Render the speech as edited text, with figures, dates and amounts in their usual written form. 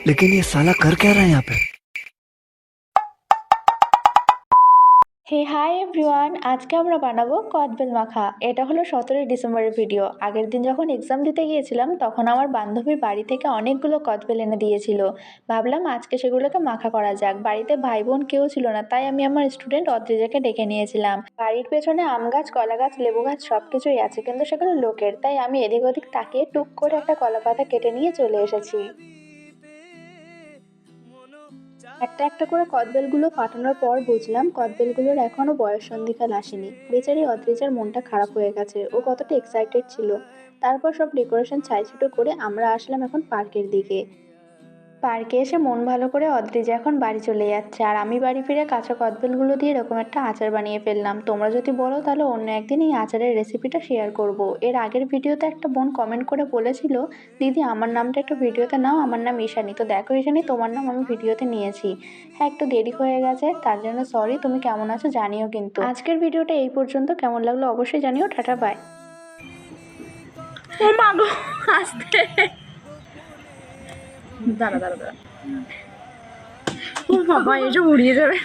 लेकिन ये साला कर क्या रहा है यहाँ पे। হে হাই এভরিওয়ান, আজকে আমরা বানাবো কদবেল মাখা। এটা হলো 17ই ডিসেম্বরের ভিডিও। আগের দিন যখন এক্সাম দিতে গিয়েছিলাম তখন আমার বান্ধবী বাড়ি থেকে অনেকগুলো কদবেল এনে দিয়েছিল। ভাবলাম আজকে সেগুলোকে মাখা করা যাক। বাড়িতে ভাই বোন কেউ ছিল না, তাই আমি আমার স্টুডেন্ট অদ্রিজাকে ডেকে নিয়েছিলাম। বাড়ির পেছনে আম গাছ, কলা গাছ, লেবু গাছ সবকিছুই আছে, কিন্তু সেগুলো লোকের, তাই আমি এদিক ওদিক তাকিয়ে টুক করে একটা কলা পাতা কেটে নিয়ে চলে এসেছি। একটা একটা করে কদবেলগুলো ফাটানোর পর বুঝলাম কদবেলগুলোর এখনো বয়ঃসন্ধিকাল আসেনি। বেচারি অদ্রিজার মনটা খারাপ হয়ে গেছে, ও কতটা এক্সাইটেড ছিল। তারপর সব ডেকোরেশন ছাইছুটো করে আমরা আসলাম এখন পার্কের দিকে। পার্কে এসে মন ভালো করে অদ্রিজা এখন বাড়ি চলে যাচ্ছে, আর আমি বাড়ি ফিরে কাঁচা কদবেলগুলো দিয়ে এরকম একটা আচার বানিয়ে ফেললাম। তোমরা যদি বলো তাহলে অন্য একদিন এই আচারের রেসিপিটা শেয়ার করব। এর আগের ভিডিওতে একটা বোন কমেন্ট করে বলেছিল, দিদি আমার নামটা একটু ভিডিওতে নাও, আমার নাম ঈশানী। তো দেখো ঈশানী, তোমার নাম আমি ভিডিওতে নিয়েছি। হ্যাঁ, একটু দেরি হয়ে গেছে, তার জন্য সরি। তুমি কেমন আছো জানিও কিন্তু। আজকের ভিডিওটা এই পর্যন্ত, কেমন লাগলো অবশ্যই জানিও। Tata, by. ও মা গো, আসতে দাঁড়া দাঁড়া দাঁড়া। ও বাবা, এসব উড়িয়ে যাবে।